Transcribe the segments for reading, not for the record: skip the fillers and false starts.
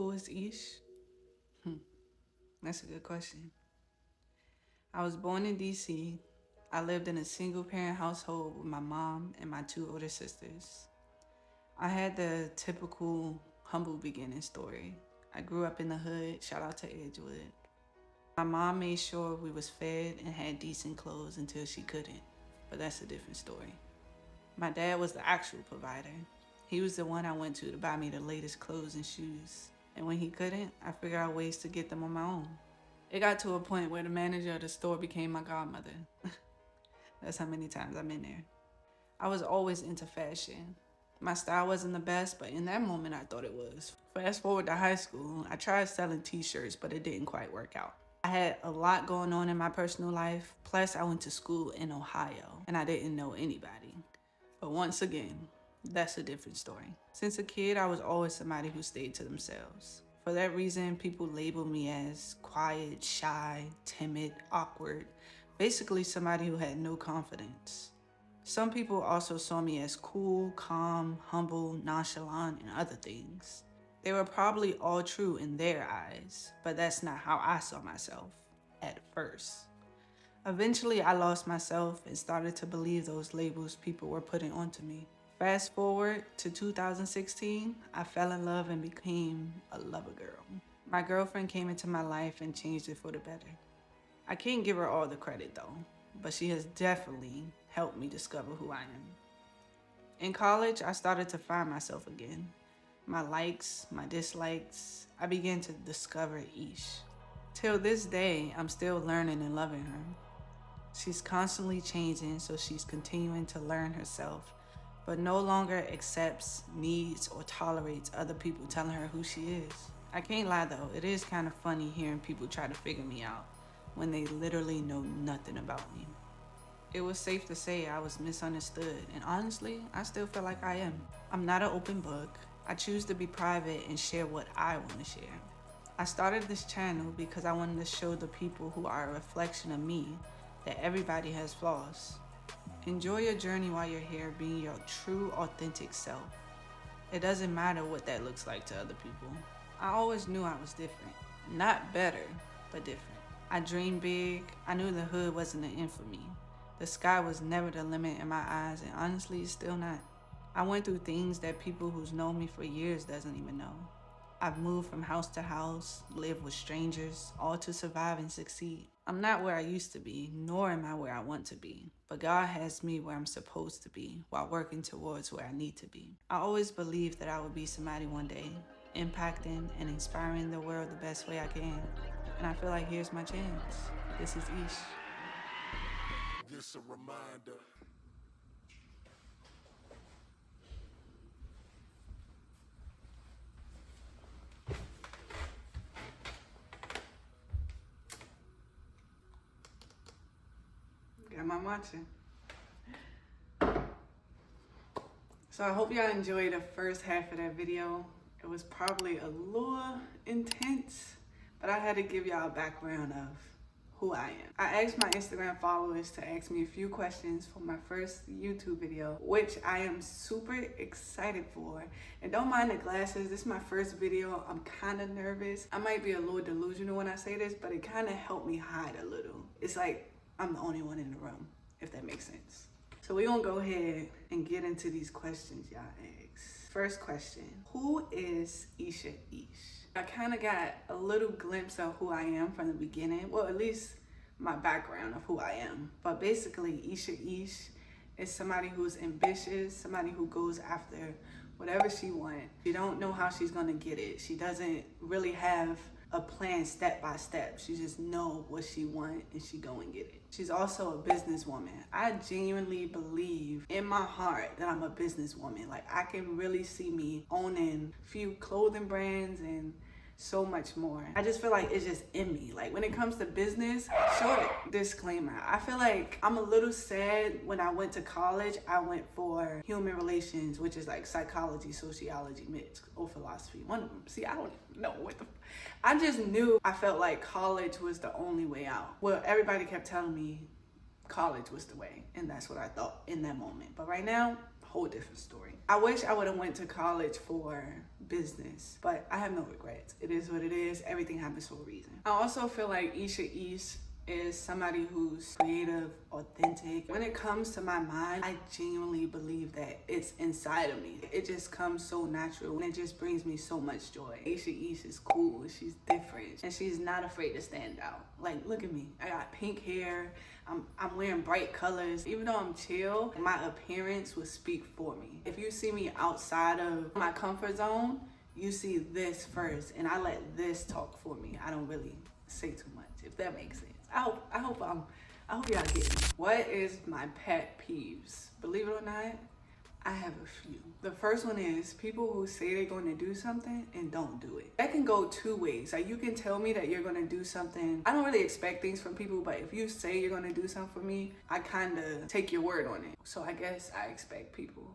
Who is Ish? That's a good question. I was born in DC. I lived in a single parent household with my mom and my 2 older sisters. I had the typical humble beginning story. I grew up in the hood, shout out to Edgewood. My mom made sure we was fed and had decent clothes until she couldn't, but that's a different story. My dad was the actual provider. He was the one I went to buy me the latest clothes and shoes. And when he couldn't, I figured out ways to get them on my own. It got to a point where the manager of the store became my godmother. That's how many times I'm in there. I was always into fashion. My style wasn't the best, but in that moment I thought it was. Fast forward to high school, I tried selling t-shirts, but it didn't quite work out. I had a lot going on in my personal life, plus I went to school in Ohio, and I didn't know anybody. But once again, that's a different story. Since a kid, I was always somebody who stayed to themselves. For that reason, people labeled me as quiet, shy, timid, awkward, basically somebody who had no confidence. Some people also saw me as cool, calm, humble, nonchalant, and other things. They were probably all true in their eyes, but that's not how I saw myself at first. Eventually, I lost myself and started to believe those labels people were putting onto me. Fast forward to 2016, I fell in love and became a lover girl. My girlfriend came into my life and changed it for the better. I can't give her all the credit though, but she has definitely helped me discover who I am. In college, I started to find myself again. My likes, my dislikes, I began to discover Ish. Till this day, I'm still learning and loving her. She's constantly changing, so she's continuing to learn herself, but no longer accepts, needs, or tolerates other people telling her who she is. I can't lie though, it is kind of funny hearing people try to figure me out when they literally know nothing about me. It was safe to say I was misunderstood, and honestly, I still feel like I am. I'm not an open book. I choose to be private and share what I want to share. I started this channel because I wanted to show the people who are a reflection of me that everybody has flaws. Enjoy your journey while you're here being your true, authentic self. It doesn't matter what that looks like to other people. I always knew I was different. Not better, but different. I dreamed big. I knew the hood wasn't the end for me. The sky was never the limit in my eyes, and honestly, it's still not. I went through things that people who's known me for years doesn't even know. I've moved from house to house, lived with strangers, all to survive and succeed. I'm not where I used to be, nor am I where I want to be, but God has me where I'm supposed to be while working towards where I need to be. I always believed that I would be somebody one day, impacting and inspiring the world the best way I can. And I feel like here's my chance. This is Ish. This a reminder. Got my watching. So I hope y'all enjoyed the first half of that video. It was probably a little intense, but I had to give y'all a background of who I am. I asked my Instagram followers to ask me a few questions for my first YouTube video, which I am super excited for. And don't mind the glasses, this is my first video. I'm kind of nervous. I might be a little delusional when I say this, but it kind of helped me hide a little. It's like I'm the only one in the room, if that makes sense. So we're gonna go ahead and get into these questions y'all asked. First question, who is Ish ESH? I kind of got a little glimpse of who I am from the beginning. Well, at least my background of who I am. But basically, Ish ESH is somebody who's ambitious, somebody who goes after whatever she wants. She don't know how she's gonna get it. She doesn't really have a plan step by step. She just know what she want and she go and get it. She's also a businesswoman. I genuinely believe in my heart that I'm a businesswoman. Like I can really see me owning a few clothing brands and so much more. I just feel like it's just in me. Like when it comes to business, short disclaimer, I feel like I'm a little sad when I went to college. I went for human relations, which is like psychology, sociology, mixed, or philosophy. One of them. See, I don't know what the... I just knew I felt like college was the only way out. Well, everybody kept telling me college was the way, and that's what I thought in that moment. But right now, whole different story. I wish I would have went to college for business, but I have no regrets. It is what it is. Everything happens for a reason. I also feel like IS ESH is somebody who's creative, authentic. When it comes to my mind, I genuinely believe that it's inside of me. It just comes so natural and it just brings me so much joy. IS ESH is cool, she's different, and she's not afraid to stand out. Like, look at me, I got pink hair, I'm wearing bright colors. Even though I'm chill, my appearance will speak for me. If you see me outside of my comfort zone, you see this first, and I let this talk for me. I don't really say too much, if that makes sense. I hope y'all get me. What is my pet peeves? Believe it or not, I have a few. The first one is people who say they're going to do something and don't do it. That can go two ways. Like, you can tell me that you're going to do something. I don't really expect things from people, but if you say you're going to do something for me, I kind of take your word on it. So I guess I expect people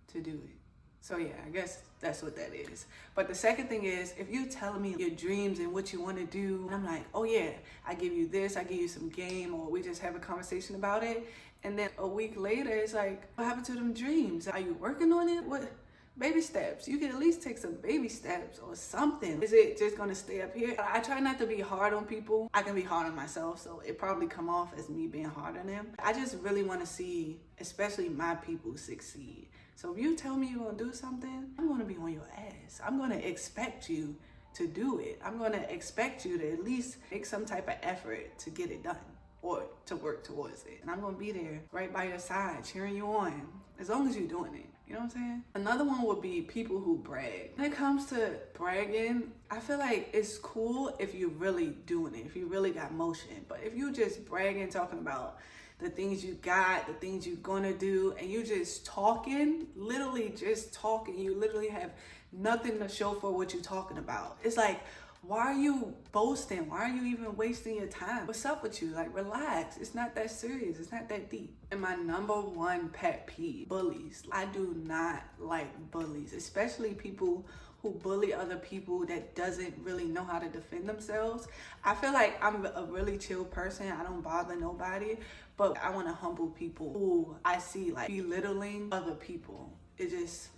to do it. So yeah, I guess that's what that is. But the second thing is, if you tell me your dreams and what you want to do, and I'm like, oh yeah, I give you this, I give you some game, or we just have a conversation about it, and then a week later, it's like, what happened to them dreams? Are you working on it? What? Baby steps. You can at least take some baby steps or something. Is it just gonna stay up here? I try not to be hard on people. I can be hard on myself, so it probably come off as me being hard on them. I just really want to see, especially my people, succeed. So if you tell me you're gonna do something, I'm gonna be on your ass. I'm gonna expect you to do it. I'm gonna expect you to at least make some type of effort to get it done or to work towards it. And I'm gonna be there right by your side, cheering you on, as long as you're doing it. You know what I'm saying? Another one would be people who brag. When it comes to bragging, I feel like it's cool if you're really doing it, if you really got motion. But if you just bragging, talking about the things you got, the things you're gonna do, and you just talking, literally just talking, you literally have nothing to show for what you're talking about. It's like, why are you boasting? Why are you even wasting your time? What's up with you? Like, relax. It's not that serious. It's not that deep. And my number one pet peeve, bullies. I do not like bullies, especially people who bully other people that doesn't really know how to defend themselves. I feel like I'm a really chill person. I don't bother nobody, but I want to humble people who I see like belittling other people. It just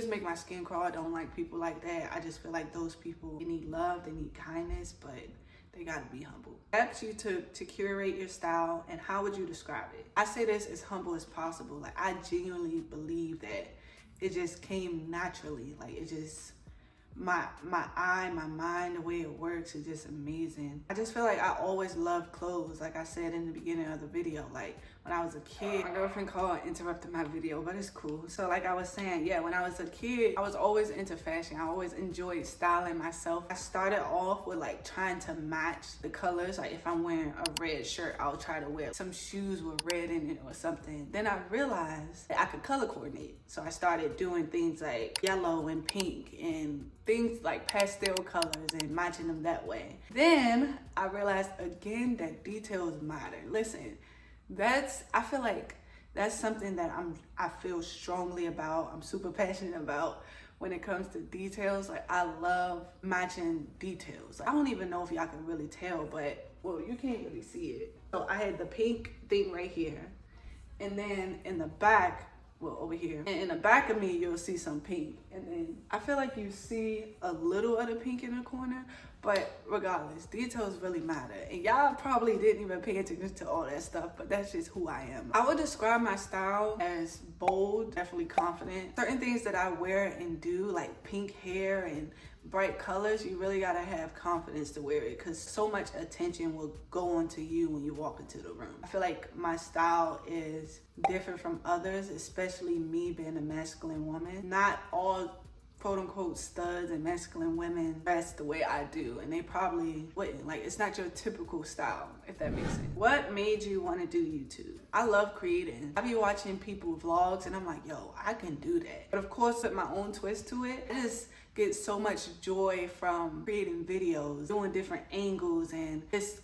make my skin crawl. I don't like people like that. I just feel like those people, they need love, they need kindness, but they gotta be humble. I ask you to curate your style, and how would you describe it? I say this as humble as possible. Like, I genuinely believe that it just came naturally. Like, it just, my eye, my mind, the way it works is just amazing. I just feel like I always loved clothes. Like I said in the beginning of the video, like when I was a kid, my girlfriend called and interrupted my video, but it's cool. So like I was saying, yeah, when I was a kid, I was always into fashion. I always enjoyed styling myself. I started off with like trying to match the colors. Like if I'm wearing a red shirt, I'll try to wear some shoes with red in it or something. Then I realized that I could color coordinate. So I started doing things like yellow and pink and things like pastel colors and matching them that way. Then I realized again that details matter. Listen, I feel like that's something that I feel strongly about. I'm super passionate about when it comes to details. Like, I love matching details. I don't even know if y'all can really tell, but well, you can't really see it. So I had the pink thing right here, and then in the back, well, over here, and in the back of me, you'll see some pink. And then I feel like you see a little of the pink in the corner, but regardless, details really matter. And y'all probably didn't even pay attention to all that stuff, but that's just who I am. I would describe my style as bold, definitely confident. Certain things that I wear and do, like pink hair and bright colors, you really gotta have confidence to wear it, because so much attention will go onto you when you walk into the room. I feel like my style is different from others, especially me being a masculine woman. Not all quote unquote studs and masculine women dress the way I do, and they probably wouldn't. Like, it's not your typical style, if that makes sense. What made you want to do YouTube? I love creating. I be watching people vlogs and I'm like, yo, I can do that. But of course, with my own twist to it, I just get so much joy from creating videos, doing different angles, and just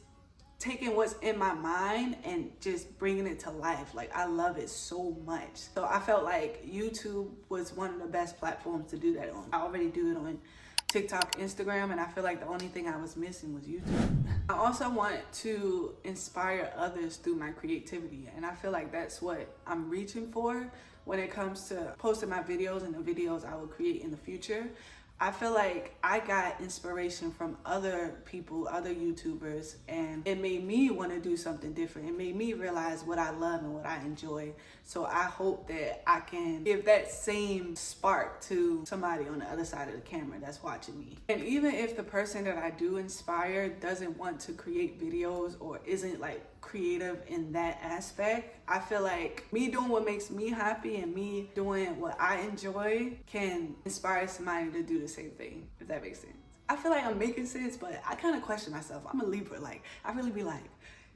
taking what's in my mind and just bringing it to life. Like, I love it so much. So I felt like YouTube was one of the best platforms to do that on. I already do it on TikTok, Instagram, and I feel like the only thing I was missing was YouTube. I also want to inspire others through my creativity, and I feel like that's what I'm reaching for when it comes to posting my videos and the videos I will create in the future. I feel like I got inspiration from other people, other YouTubers, and it made me want to do something different. It made me realize what I love and what I enjoy. So I hope that I can give that same spark to somebody on the other side of the camera that's watching me. And even if the person that I do inspire doesn't want to create videos or isn't like creative in that aspect, I feel like me doing what makes me happy and me doing what I enjoy can inspire somebody to do the same thing, if that makes sense. I feel like I'm making sense, but I kind of question myself. I'm a Libra. Like, I really be like,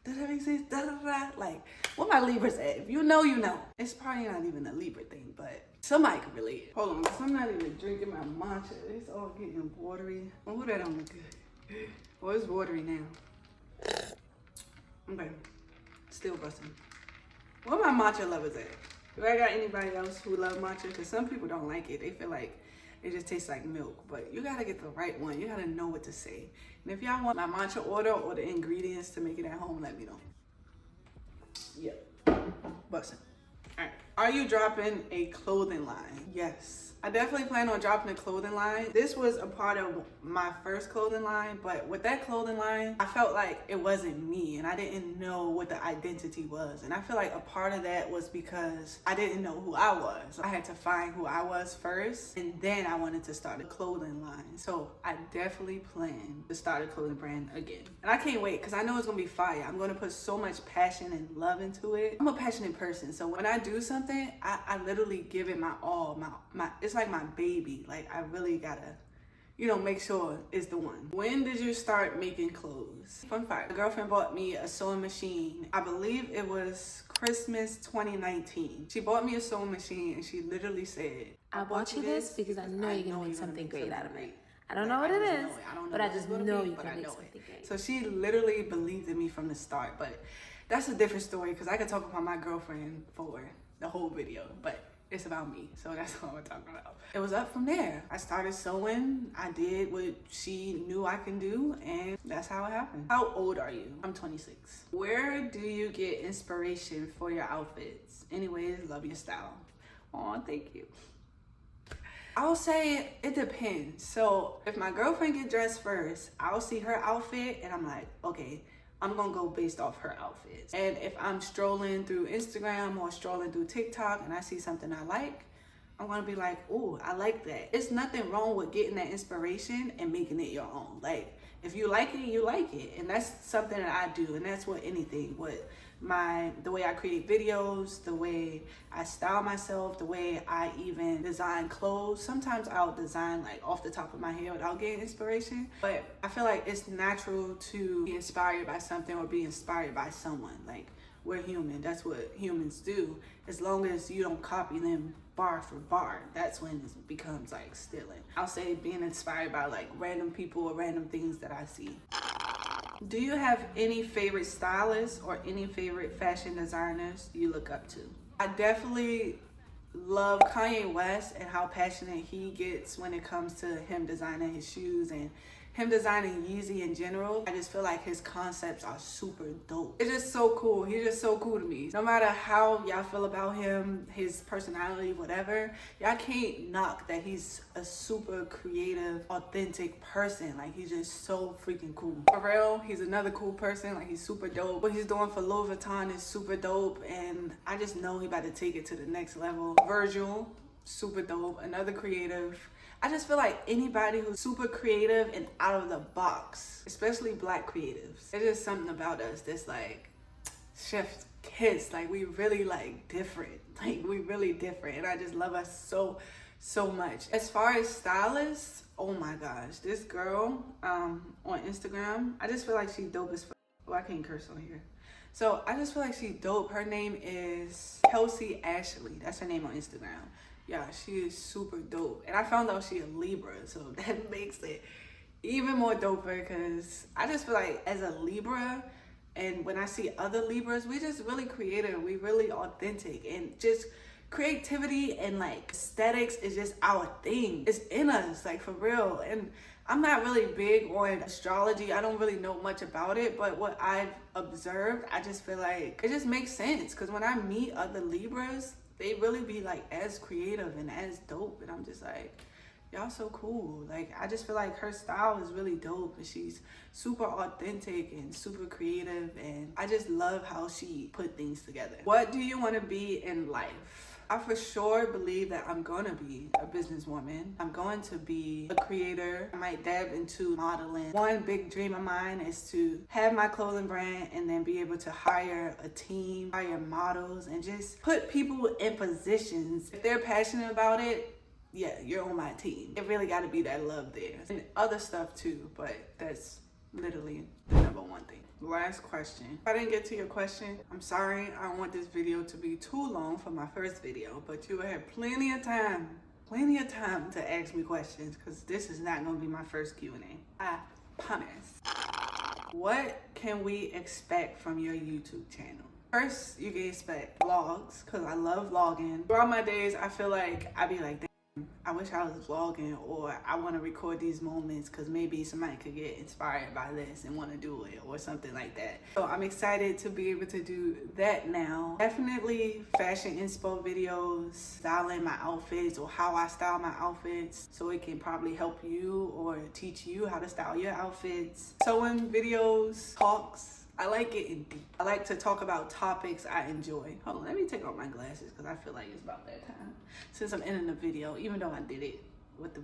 does that make sense? Da, da, da. Like, what my Libras at? If you know, you know. It's probably not even a Libra thing, but somebody can relate. Hold on, because I'm not even drinking my matcha. It's all getting watery. Oh, that don't look good. Well, it's watery now. Okay, still busting. Where my matcha lovers at? Do I got anybody else who love matcha? Because some people don't like it. They feel like it just tastes like milk. But you gotta get the right one. You gotta know what to say. And if y'all want my matcha order or the ingredients to make it at home, let me know. Yep, busting. All right. Are you dropping a clothing line? Yes. I definitely plan on dropping a clothing line. This was a part of my first clothing line, but with that clothing line, I felt like it wasn't me and I didn't know what the identity was. And I feel like a part of that was because I didn't know who I was. I had to find who I was first, and then I wanted to start a clothing line. So I definitely plan to start a clothing brand again. And I can't wait because I know it's gonna be fire. I'm gonna put so much passion and love into it. I'm a passionate person, so when I do something, I literally give it my all. It's like my baby. Like, I really gotta, make sure it's the one. When did you start making clothes? Fun fact, my girlfriend bought me a sewing machine. I believe it was Christmas 2019. She bought me a sewing machine and she literally said, I bought you this because I know you're gonna make something great out of it. I don't know what it is, but I just know you're gonna make something great. So she literally believed in me from the start, but that's a different story because I could talk about my girlfriend for the whole video, but it's about me, so that's what I'm talking about. It was up from there. I started sewing. I did what she knew I can do, and that's how it happened. How old are you? I'm 26. Where do you get inspiration for your outfits? Anyways, love your style. Oh, thank you. I'll say it depends. So if my girlfriend get dressed first, I'll see her outfit and I'm like, okay, I'm gonna go based off her outfits. And if I'm strolling through Instagram or strolling through TikTok and I see something I like, I'm gonna be like, oh, I like that. It's nothing wrong with getting that inspiration and making it your own. Like, if you like it, you like it. And that's something that I do. And that's what anything, the way I create videos, the way I style myself, the way I even design clothes. Sometimes I'll design like off the top of my head without getting inspiration. But I feel like it's natural to be inspired by something or be inspired by someone. Like, we're human. That's what humans do. As long as you don't copy them bar for bar, that's when it becomes like stealing. I'll say being inspired by like random people or random things that I see. Do you have any favorite stylists or any favorite fashion designers you look up to? I definitely love Kanye West and how passionate he gets when it comes to him designing his shoes and him designing Yeezy in general. I just feel like his concepts are super dope. It's just so cool. He's just so cool to me. No matter how y'all feel about him, his personality, whatever, y'all can't knock that he's a super creative, authentic person. Like, he's just so freaking cool. For real, he's another cool person. Like, he's super dope. What he's doing for Louis Vuitton is super dope, and I just know he about to take it to the next level. Virgil, super dope, another creative. I just feel like anybody who's super creative and out of the box, especially Black creatives, there's just something about us that's like chef's kiss. Like, we really like different. Like, we really different, and I just love us so much. As far as stylists, oh my gosh, this girl on Instagram, I just feel like she's dope as fuck. Oh, I can't curse on here. So I just feel like she's dope. Her name is Kelsey Ashley. That's her name on Instagram. Yeah, she is super dope. And I found out she a Libra, so that makes it even more doper because I just feel like as a Libra, and when I see other Libras, we just really creative. We really authentic, and just creativity and like aesthetics is just our thing. It's in us, like, for real. And I'm not really big on astrology. I don't really know much about it, but what I've observed, I just feel like it just makes sense because when I meet other Libras, they really be like as creative and as dope, and I'm just like, y'all so cool. Like, I just feel like her style is really dope, and she's super authentic and super creative, and I just love how she put things together. What do you want to be in life? I for sure believe that I'm gonna be a businesswoman. I'm going to be a creator. I might dab into modeling. One big dream of mine is to have my clothing brand and then be able to hire a team, hire models, and just put people in positions. If they're passionate about it, yeah, you're on my team. It really gotta be that love there. And other stuff too, but that's literally the number one thing. Last question. If I didn't get to your question, I'm sorry. I don't want this video to be too long for my first video, but you will have plenty of time to ask me questions, because this is not gonna be my first Q&A. I promise. What can we expect from your YouTube channel? First, you can expect vlogs, because I love vlogging. Throughout my days, I feel like I be like, I wish I was vlogging, or I want to record these moments because maybe somebody could get inspired by this and want to do it or something like that. So I'm excited to be able to do that now. Definitely fashion inspo videos, styling my outfits or how I style my outfits, so it can probably help you or teach you how to style your outfits. Sewing videos, talks. I like getting deep. I like to talk about topics I enjoy. Hold on, let me take off my glasses because I feel like it's about that time. Since I'm ending the video, even though I did it with the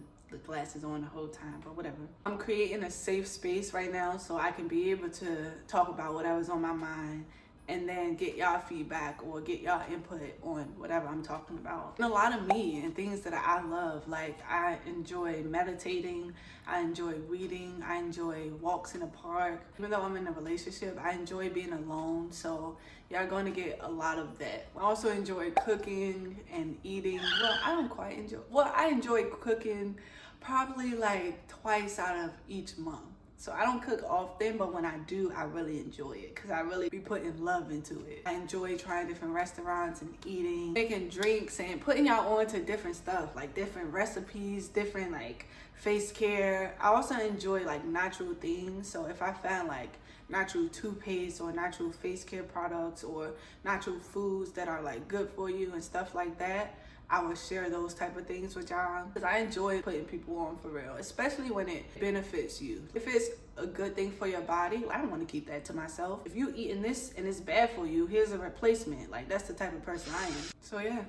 glasses on the whole time, but whatever. I'm creating a safe space right now so I can be able to talk about whatever's on my mind and then get y'all feedback or get y'all input on whatever I'm talking about. And a lot of me and things that I love, like I enjoy meditating, I enjoy reading, I enjoy walks in the park. Even though I'm in a relationship, I enjoy being alone, so y'all going to get a lot of that. I also enjoy cooking and eating. Well, I don't quite enjoy, well, I enjoy cooking probably like twice out of each month. So I don't cook often, but when I do, I really enjoy it because I really be putting love into it. I enjoy trying different restaurants and eating, making drinks, and putting y'all on to different stuff, like different recipes, different like face care. I also enjoy like natural things. So if I found like natural toothpaste or natural face care products or natural foods that are like good for you and stuff like that, I would share those type of things with y'all because I enjoy putting people on for real, especially when it benefits you. If it's a good thing for your body, I don't want to keep that to myself. If you eating this and it's bad for you, here's a replacement. Like, that's the type of person I am. So yeah,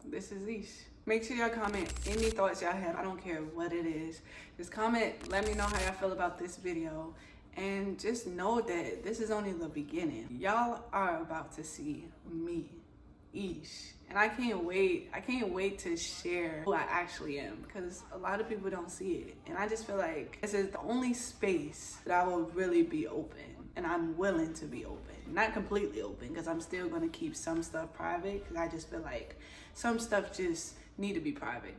this is Ish. Make sure y'all comment any thoughts y'all have. I don't care what it is. Just comment, let me know how y'all feel about this video. And just know that this is only the beginning. Y'all are about to see me, Ish. And I can't wait to share who I actually am, because a lot of people don't see it. And I just feel like this is the only space that I will really be open, and I'm willing to be open. Not completely open, because I'm still gonna keep some stuff private, because I just feel like some stuff just need to be private.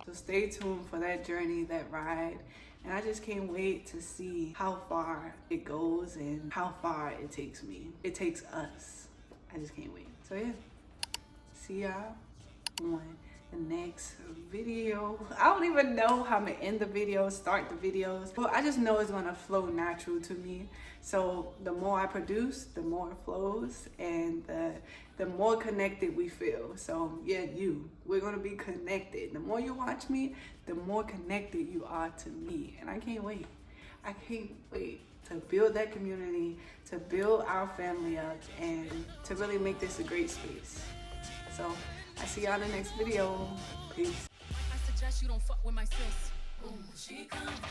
So stay tuned for that journey, that ride. And I just can't wait to see how far it goes and how far it takes me. It takes us. I just can't wait. So yeah. See y'all on the next video. I don't even know how I'm gonna end the video, start the videos, but I just know it's gonna flow natural to me. So the more I produce, the more it flows, and the more connected we feel. So yeah, we're gonna be connected. The more you watch me, the more connected you are to me, and I can't wait. I can't wait to build that community, to build our family up, and to really make this a great space. So I see y'all in the next video. Peace. I suggest you don't fuck with my sis. Ooh, she comfortable.